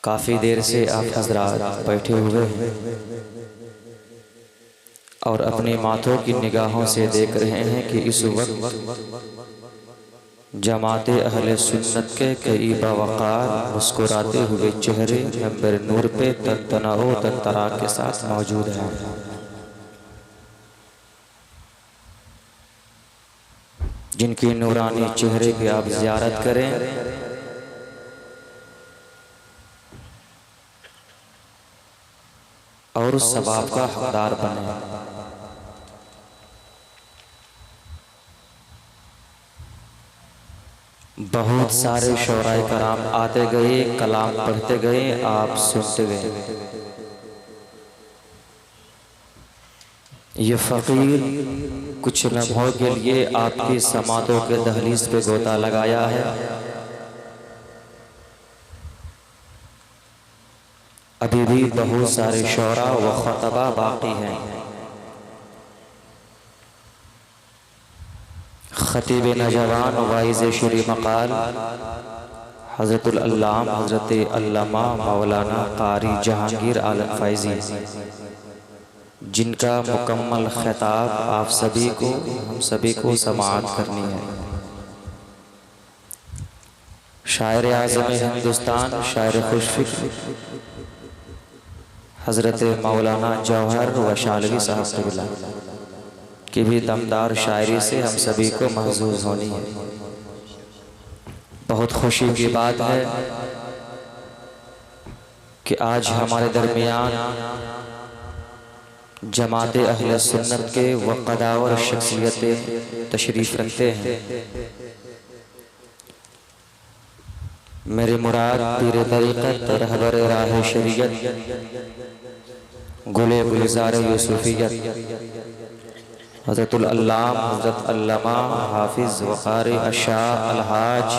काफ़ी देर से आप हजरात बैठे हुए हैं और अपने माथों की निगाहों से देख रहे हैं कि इस वक्त जमाते अहले सुन्नत के कई बावकार मुस्कुराते हुए चेहरे मंबर नूर पे तनतनाओ तनतरा के साथ मौजूद हैं। जिनकी नूरानी चेहरे की आप ज़ियारत करें और उस सवाब का हकदार बने। बहुत सारे शौराए कराम आते गए, कलाम पढ़ते गए, आप सुनते गए। ये फ़कीर कुछ लम्हों के लिए आपकी समातों के दहलीज पे गोता लगाया है। अभी भी बहुत सारे शौरा व ख़तबा बाकी हैं। ख़तीब नजवान वाइज़ शुरी मकाल हज़रतुल अल्लाम हज़रत अल्लामा मौलाना कारी जहांगीर आलम फ़ैज़ी, जिनका मुकम्मल ख़िताब आप सभी को, हम सभी को समाअत करनी है। शायर आज़म हिंदुस्तान, शायर खुशफ़िक्र हज़रत मौलाना जौहर व शालवी साहब क़िबला की भी दमदार शायरी से हम सभी को महज़ूज़ होनी है। बहुत खुशी की बात है कि आज हमारे दरमियान जमाते अहले सुन्नत के वक़दावर शख्सियतें तशरीफ़ रखते हैं। मेरे मुराद पीर तरीक़त रहबर राह शरीयत गुले गुलज़ार यूसुफ़ियत हज़रतुल अल्लाम हज़रत अल्लामा हाफिज़ वक़ारी अशाह अलहाज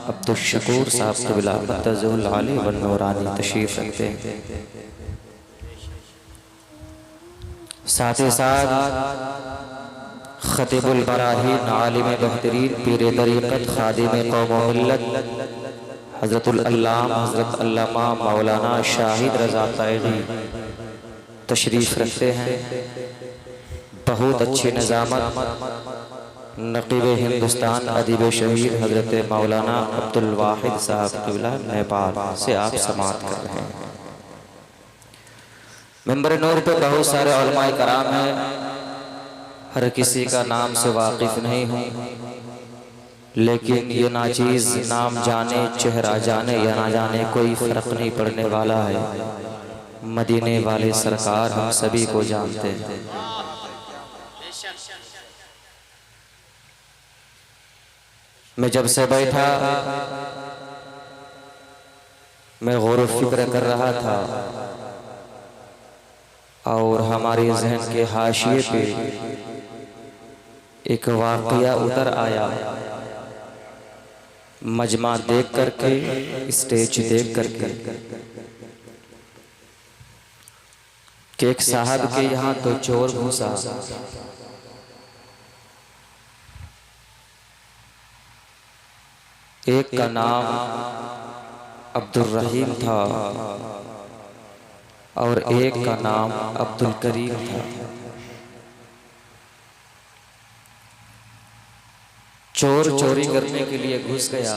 अब्दुल शकूर साहब क़िबला मर्तज़ुल आली व नूरानी तशरीफ़ रखते हैं। साथ ही साथ ख़तीबुल बराहीन आलिम बेहतरीन पीर तरीक़त ख़ादिम कौम व मिल्लत हज़रतुल अल्लाम हज़रत अल्लामा मौलाना शाहिद रज़ा ताइगी तशरीफ़ रखते हैं। बहुत अच्छी निज़ामत नक़ीब हिंदुस्तान अदीब शहीद हज़रत मौलाना अब्दुल वाहिद साहब क़िबला नेपाल से आप समाअत कर रहे हैं। मंबर नूर पे बहुत सारे उलमाए कराम हैं, हर किसी का नाम से वाकिफ़ नहीं हूँ, लेकिन ये नाचीज़ नाम जाने चेहरा जाने या ना जाने कोई फ़र्क नहीं पड़ने वाला है। मदीने वाले सरकार हम सभी को जानते हैं। मैं जब से बैठा मैं गौर व फिक्र कर रहा था और हमारे ज़हन के हाशिए पे एक वाक़या उतर आया। मजमा देख करके, स्टेज देख करके कि एक साहब के यहाँ तो चोर घुसा, एक का नाम अब्दुल रहीम था और एक का नाम अब्दुल करीम था। चोर चोरी करने के लिए घुस गया,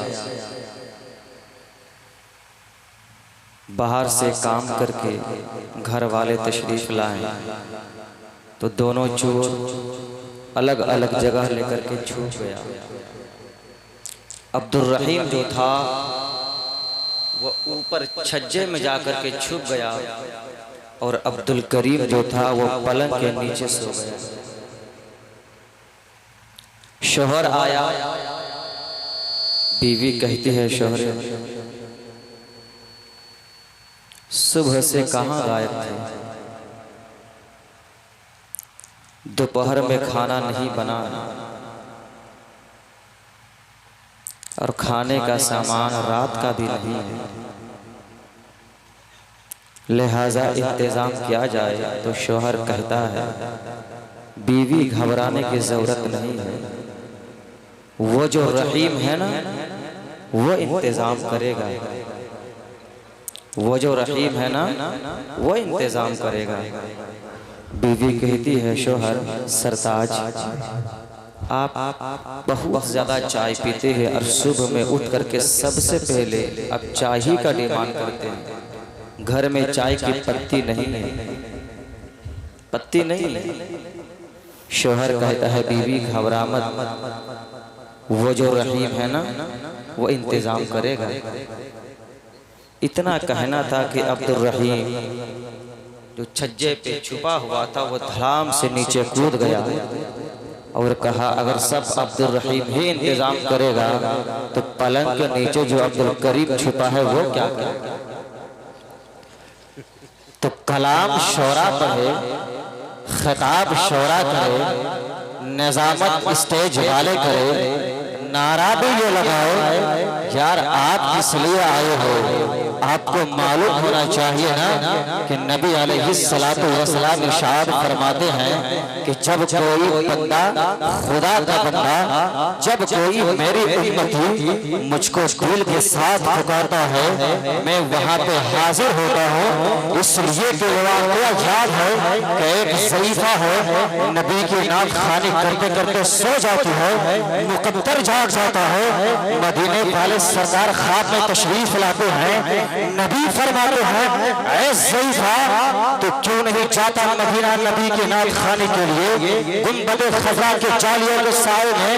बाहर से काम करके घर वाले तशरीफ लाए तो दोनों चोर अलग अलग जगह लेकर के छूट गया। अब्दुल रहीम जो था वो ऊपर छज्जे में जाकर के छुप गया और अब्दुल करीम जो था वो पलंग के नीचे सो गया। शोहर आया, बीवी कहती है शोहर सुबह से कहाँ गायब थे, दोपहर में खाना नहीं बना और खाने का सामान रात का भी नहीं है, लिहाजा इंतज़ाम किया जाए। तो शोहर कहता है बीवी घबराने की ज़रूरत नहीं है, वो जो रहीम है ना वो इंतज़ाम करेगा। वो जो रहीम है ना वो इंतज़ाम करेगा। बीवी कहती है शोहर सरताज आप बहुत ज़्यादा चाय पीते हैं और सुबह में उठ करके सबसे पहले अब चाय ही का डिमांड करते हैं। घर में चाय की पत्ती नहीं है, पत्ती नहीं है। शोहर कहता है बीवी घबरा मत, वो जो रहीम है ना वो इंतज़ाम करेगा। इतना कहना था कि अब्दुल रहीम जो छज्जे पे छुपा हुआ था वो धड़ाम से नीचे कूद गया और कहा अगर सब अब्दुल रहीम ही इंतज़ाम करेगा तो पलंग के नीचे जो अब्दुल करीम छुपा है वो क्या करेगा। तो कलाम शौरा पढ़े, खिताब शौरा करे, निजामत स्टेज वाले करे, नारा भी ये लगाओ यार आप किस लिए आए हो। आपको मालूम होना चाहिए ना कि नबी अलैहिस्सलातु वस्सलाम इरशाद फरमाते हैं कि जब कोई बंदा खुदा का बंदा, जब कोई मेरी उम्मती मुझको दिल के साथ पुकारता है मैं वहाँ पे हाजिर होता हूँ। इसलिए कि वाक़या याद है कि एक ज़ईफ़ा है नबी के नाम खाने करते करते सो जाती है, मुकद्दर जाग जाता है। मदीने वाले सरकार ख्वाब में तशरीफ लाते हैं, नबी फरमाते हैं ऐ ज़ईफ़ा तो क्यों नहीं जाता मदीना नबी के नाम खाने के लिए। गुंबद खज़ा के जालियों के साए में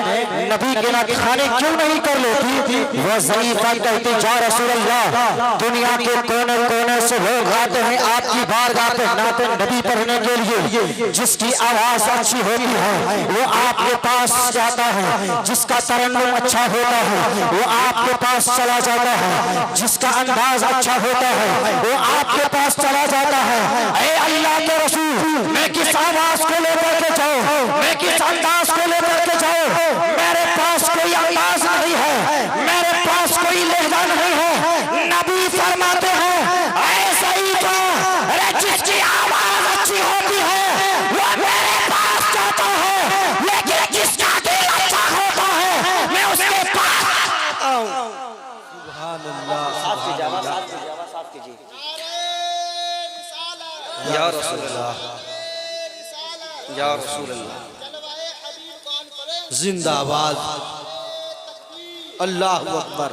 नबी के नाम खाने क्यों नहीं कर लेती। वह ज़ईफ़ा कहती या रसूल अल्लाह दुनिया के कोने कोने से लोग आते हैं आपकी बारगाह पे नाते नबी पढ़ने के लिए, जिसकी आवाज अच्छी होती है वो आपके पास जाता है, जिसका तरन्नुम अच्छा होता है वो आपके पास चला जाता है, जिसका अंदाज अच्छा होता है वो आपके पास चला जाता है। ऐ अल्लाह के रसूल मैं किस आवाज को लेकर के जाऊं, मैं किस अंदाज को लेकर के जाऊं। मेरे पास कोई अंदाज नहीं है, मेरे पास कोई लहजा नहीं है। नबी फरमाते हैं ऐसा ही का जिसकी आवाज अच्छी होती है वो मेरे पास जाता है, लेकिन जिसका दिल अच्छा होता है मैं उसके पास आता हूं। सुभान अल्लाह। या रसूल अल्लाह, या रसूल अल्लाह, जिंदाबाद, अल्लाहु अकबर।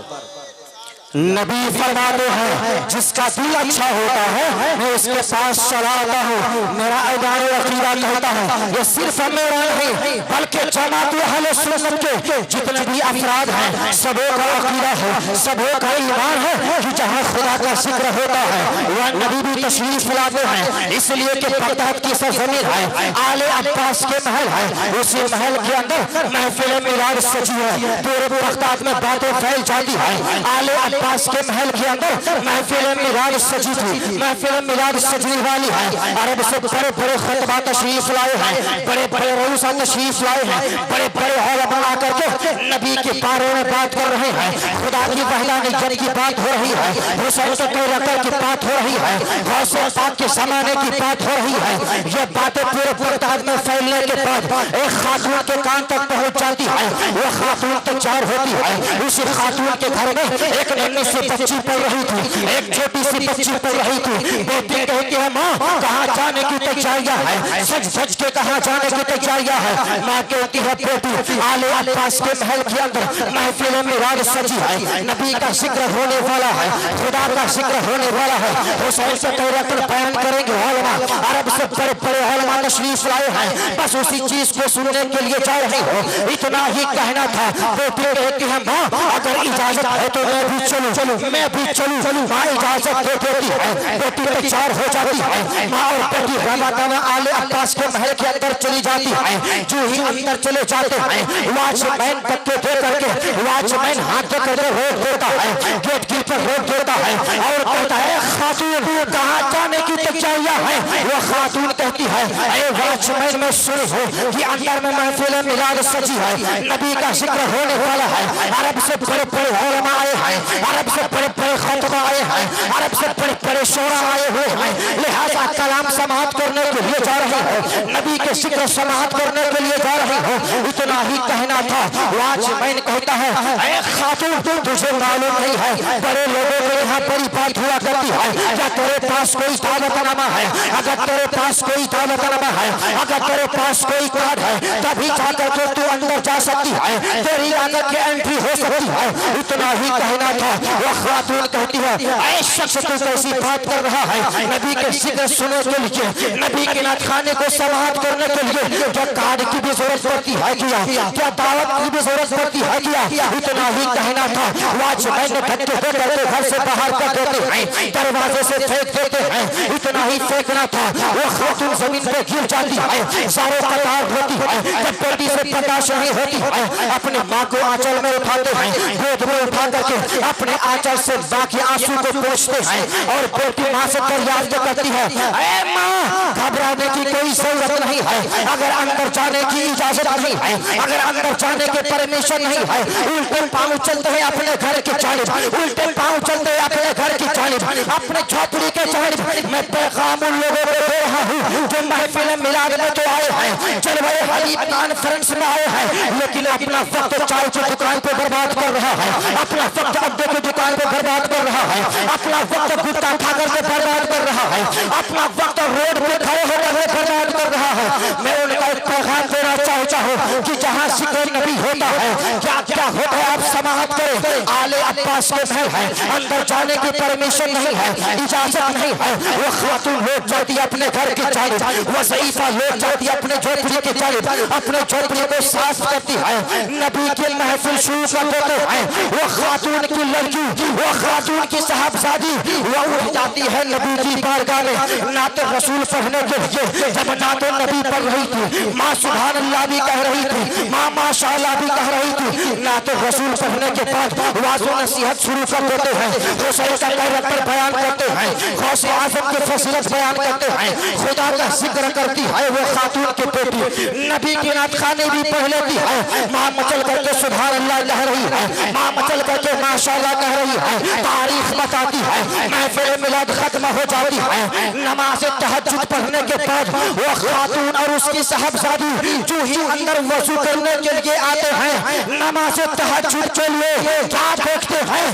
नबी फरमाते हैं जिसका दिल अच्छा होता है मैं उसके पास चला आता हूँ। मेरा इदारे अकीदा कहता है ये सिर्फ मेरा नहीं बल्कि जमात अहले सुन्नत के जितने भी अफराद हैं सबों का अकीदा है, सबों का ईमान है कि जहाँ खुदा का जिक्र होता है वह नबी भी तशरीफ लाते हैं। इसलिए कि बगदाद की सरजमीन है, आले अब्बास के महल है, उसी महल के अंदर महफिल मिलाद सजी है, पूरे बगदाद में बातें फैल जाती है। आले अब्बास के महल के अंदर महफिल मिलाद सजी थी, महफिल मिलाद सजने वाली है। अरब से बड़े बड़े खुतबा तशरीफ लाए हैं, बड़े बड़े रऊसा तशरीफ लाए हैं, बड़े बड़े हॉल बना करके नबी के बारे में बात कर रहे हैं, खुदा की वहदानियत की बात हो रही है, हुसैन के रकअत की बात हो रही है, गौसे पाक के ज़माने की बात हो रही है। ये बातें पूरे बगदाद में फैलने के बाद एक खातून के कान तक पहुंच जाती है, वो खातून तैयार होती है। उसी खातून के घर में एक नन्ही सी बच्ची पढ़ रही थी, एक छोटी सी बच्ची पढ़ रही थी। बेटी कहती है माँ कहाँ जाने की तैयारियां है, सच सच के कहाँ जाने की तैयारियां है। माँ कहती है बेटी आले अब्बास के महल के अंदर महफिल मिलाद सजी है, नबी का जिक्र होने वाला है, खुदा का जिक्र होने वाला है। हुसैन से तौरात बयान करेंगे उलमा, अरब से बड़े बड़े उलमा तशरीफ लाए हैं, बस उसी चीज को सुनने के लिए जा रहे हो। इतना ही कहना था। बेटी कहती है माँ अगर इजाजत है तो मैं भी चलूं, मैं भी चलूं। माँ इजाजत दे देती है, बेटी तैयार हो जाती है। माँ और बेटी रवाना आले अब्बास के महल के अंदर चली जाती है। जो ही अंदर चले जाते हैं वॉचमैन धक्के दे करके, वॉचमैन हाथ दे करके रोक देता है, गेट कीपर रोक देता है और कहता है खातून कहाँ जाने की तजैया है। वो खातून कहती है, ए वॉचमैन में सुन हो कि अंदर में महफिल मिलाद सजी है, नबी का जिक्र होने वाला है। अरब से बड़े बड़े उलमा आए हैं, अरब से बड़े बड़े खतबा आए हैं, अरब से बड़े बड़े शोरा आए हुए हैं। लिहाजा कलाम समाअत करने के लिए जा रहे हो, नबी के जिक्र समाअत करने के लिए जा रहे हो। इतना ही कहना था। वॉचमैन कहता है, ए खातून तुझे मालूम नहीं है बड़े लोगों के यहाँ बड़ी बात हुआ करती है। क्या तेरे पास कोई दावतनामा है? अगर तेरे पास कोई दावतनामा है, अगर तेरे पास कोई कार्ड है, तभी जाकर के तू अंदर जा सकती है, तेरी आकर के एंट्री हो सकती है। इतना ही कहना था। वो खातून कहती है, ऐ शख्स तू कैसी बात कर रहा है? नबी के जिक्र सुनने के लिए, नबी के नात खाने को समाअत करने के लिए क्या कार्ड की भी जरूरत पड़ती है क्या? क्या दावत की भी जरूरत पड़ती है क्या? इतना ही कहना था। वॉचमैन ने धक्के देकर घर से बाहर कर देते हैं, दरवाजे से फेंक देते हैं। इतना ही फेंकना था। वो खातून जमीन पे गिर जाती है, सारों कतार होती है, जब बेटी से बर्दाश्त नहीं होती है, अपनी माँ को आंचल में उठाते हैं, गोद में उठा करके अपने आंचल से माँ के आंसू को पोंछते हैं और बेटी माँ से फरियाद करती है, ए माँ घबराने की कोई जरूरत नहीं है, अगर अंदर जाने की इजाजत नहीं है, अगर अंदर जाने के परमिशन नहीं है, उल्टे पाँव चलते हैं अपने घर की जानिब, उल्टे पाँव चलते हैं अपने घर की जानिब, अपने झोपड़ी के जानिब। मैं पैगाम उन लोगों को दे रहा हूँ जो महफिल मिलाद में तो आए हैं, जलवे हबीब कॉन्फ्रेंस में आए हैं, लेकिन अपना वक्त चाय की दुकान पे बर्बाद कर रहा है, अपना वक्त अड्डे की दुकान पे बर्बाद कर रहा है, अपना वक्त गुटखा खाकर के बर्बाद कर रहा है, अपना वक्त रोड पे खड़े होकर बर्बाद कर रहा है। मैं उनका एक पैगाम देना चाहता हूँ कि जहाँ जिक्र नबी होता है, क्या क्या होता है आप समाअत करें। आले अब्बास के महल है, अंदर जाने की परमिशन नहीं है, इजाजत नहीं है। वो खातून लोग जाती है अपने घर की जानिब, वो ज़ईफा लोग जाती है अपने झोपड़ी की जानिब, अपने झोपड़ी को साफ करती है, नबी की महफिल शुरू कर देते हैं। वो खातून की लड़की, वो खातून की साहबजादी वो उठ जाती है नबी की बारगाह में नाते रसूल पढ़ने के लिए। जब नाते नबी पढ़ रही थी, माँ सुभान अल्लाह भी कह रही थी, माँ माशाअल्लाह भी कह रही थी। नाते रसूल पढ़ने के बाद वाज़ो नसीहत शुरू कर देते हैं, हुसैन का कैरेक्टर बयान करते हैं, गौसे आज़म की फजीलत बयान करते हैं, खुदा का जिक्र करती है। वो खातून की बेटी नबी की नात खाने भी पढ़ लेती है, माँ मचल करके सुभान अल्लाह कह रही है, माँ मचल करके माशाअल्लाह कह रही है, तारीख बताती है। महफिल मिलाद खत्म हो जाती है, नमाज तहज्जुद पढ़ने के बाद वो खातून और उसकी साहबजादी जो ही अंदर वजू करने के लिए आते हैं, नमाज तहज्जुद के लिए क्या देखते हैं?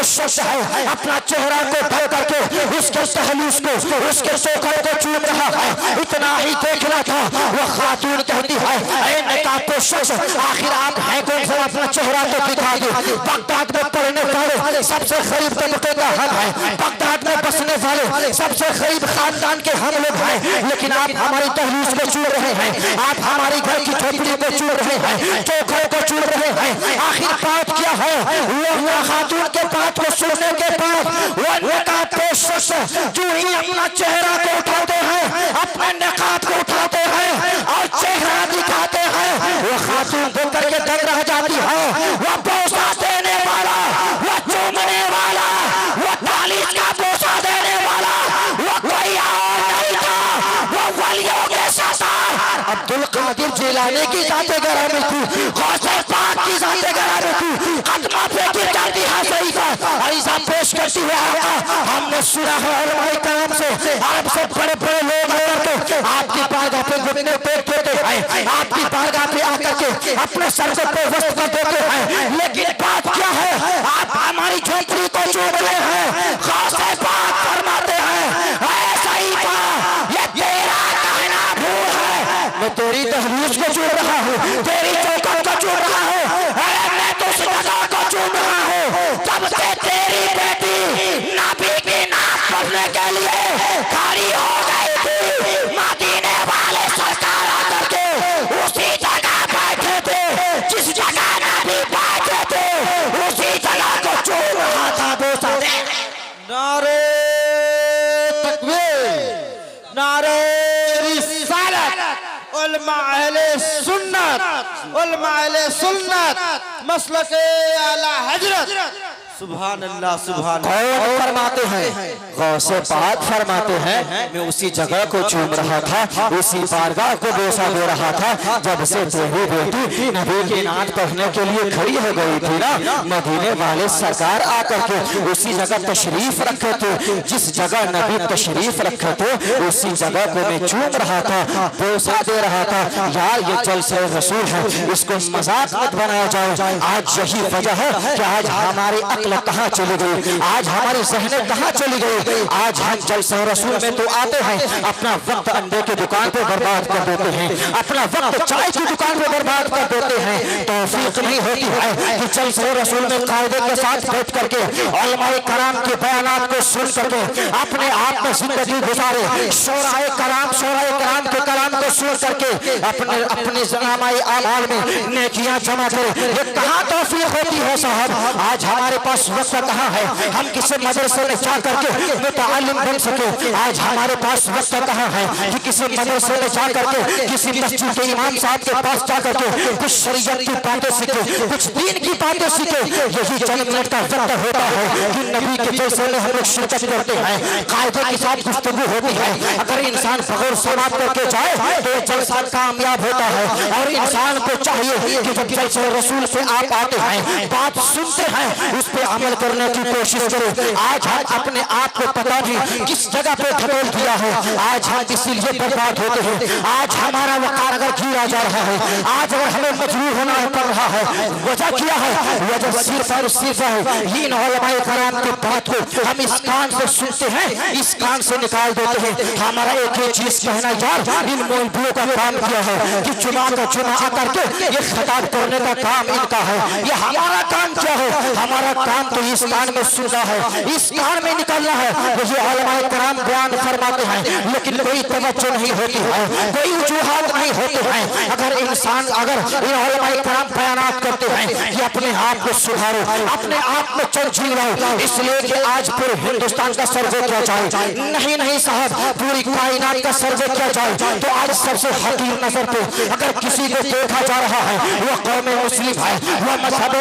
शख्स है अपना चेहरा को ढक करके उसके तहलूस को, उसके सोखर को चूम रहा है। इतना ही देखना था। वो खातून कहती है, ऐ नकाबपोश शख्स, आखिर आप हैं कौन सा? अपना चेहरा तो दिखा दो। बगदाद में पढ़ने वाले सबसे गरीब तबके का हम है, बगदाद में बसने वाले सबसे गरीब खानदान के हम लोग हैं, लेकिन आप हमारी तहलूस को चूम रहे हैं, आप हमारी घर की झोपड़ी को चूम रहे हैं, चौखों को चूम रहे हैं। आखिर बात क्या है? वो खातून के बात को सुनने के बाद वो नकाबपोश शख्स जो ही अपना चेहरा को उठाते हैं, अपने नकाब को उठाते हैं और चेहरा दिखाते हैं, वो खातून देख करके दंग रह जाती है। वो बोसा देने वाला, वो चूमने वाला, वो तालीस का बोसा देने वाला वो कोई और नहीं था, वो वलियों के सरदार अब्दुल कादिर जिलानी की जाते गरामी थी, गौसे पाक की जाते गरामी थी। कदमा पे गिर जाती है ज़ईफा, अरीज़ा पेश करती है, हमने सुना है उलमाए कराम से, अरब से बड़े बड़े लोग आकर के आपकी बारगाह पे घुटने टेक देते हैं, आपकी बारगाह पे आकर के अपने सर को पेवस्त कर देते हैं, लेकिन बात क्या है? आप हमारी झोपड़ी को चूम रहे हैं। गौसे पाक फरमाते हैं, ऐ ज़ईफा ये तेरा कहना भूल है, मैं तेरी तहरीर को चूम रहा हूँ, तेरी चौखट को चूम रहा हूँ, मैं तो उस जगह को चूम रहा हूँ जब से तेरी बेटी नबी की नात पढ़ने के लिए खड़ी हो गई थी। मदीने वाले सरकार आकर के उसी जगह बैठे थे जिस जगह नबी बैठे थे, उसी जगह को चूम रहा था। बोसा नारे तकबीर, नारे रिसालत, उलमा अहले सुन्नत, उलमा अहले सुन्नत, मसलके आला हजरत सुभान अल्लाह सुभान कौन फरमाते हैं? गौसे पाक फरमाते हैं, मैं उसी जगह को चूम रहा था, उसी बारगाह को बोसा दे रहा था, जब से तेरी बेटी नबी की नात पढ़ने के लिए खड़ी हो गई थी ना, मदीने वाले सरकार आकर के उसी जगह तशरीफ रखे थे, जिस जगह नबी तशरीफ रखे थे उसी जगह को मैं चूम रहा था, बोसा दे रहा था। यार ये जलसे रसूल है, इसको मजाक मत बनाया जाए। आज यही वजह है कि आज हमारी अक्ल कहाँ चली गई, आज हमारी ज़हनें कहाँ चली गई। आज हम जलसा रसूल में तो आते हैं, अपना वक्त अंडे की दुकान पे बर्बाद कर देते हैं, अपना वक्त चाय की दुकान पे बर्बाद कर देते हैं। तौफीक नहीं होती है कि जलसा रसूल में कायदे के साथ बैठ करके उलमाए कराम के बयानात को सुन करके अपने आप में जिंदगी गुजारे, शोराए कराम के कलाम को सुन करके अपने अपने जनामाए आमाल में नेकियां जमा करे। ये कहाँ तौफीक होती है साहब? आज हमारे पास वक्त कहाँ है हम किसी मदरसे में जा करके मुतअल्लिम बन सके? आज हमारे पास वक्त कहाँ है कि किसी मदरसे में जा करके किसी मस्जिद के इमाम साहब के पास जा करके कुछ शरीयत की बातें सीखे, कुछ दीन की बातें सीखे? यही चंद मिनट का वक्त होता है कि नबी के जलसे में हम लोग शिरकत करते हैं, कायदे के साथ गुफ्तगू होती है। अगर इंसान बगैर समाप्त करके जाए तो जलसा कामयाब होता है। और इंसान को चाहिए कि जब जलसे रसूल से आप आते हैं, बात सुनते हैं, उस पर अमल करने की कोशिश करें। आज हम अपने आप को पता नहीं किस जगह पे ढकेल दिया है, आज हम इसीलिए बर्बाद होते हैं। आज हमारा वकार अगर गिरा जा रहा है, आज अगर हमें मजबूर होना पड़ रहा है, वजह क्या है? वजह सिर्फ और सिर्फ है इन उलमाए कराम की बात को हम इस कान से सुनते हैं, इस कान से निकाल देते हैं। हमारा एक ही चीज कहना यार, इन मौलवियों का काम किया है कि जुमा का जुमा आकर के ये खिताब करने का काम इनका है। ये हमारा काम क्या है? हमारा काम तो इस कान में सुनना है, इस कान में निकलना है। ये उलमाए कराम बयान फरमाते हैं, लेकिन कोई तवज्जो नहीं होती है, कोई वजूहात नहीं होते हैं। अगर इंसान अगर इन उलमाए कराम बयानात करते हैं कि अपने आप को सुधारो, अपने आप में चल जिलाओ, इसलिए कि आज पूरे हिंदुस्तान का सर्वे किया जाए, नहीं साहब, पूरी कायनात का सर्वे किया जाए, तो आज सबसे हकीर नजर पे अगर किसी को देखा जा रहा है वो कौम मुस्लिम है, वो मजहब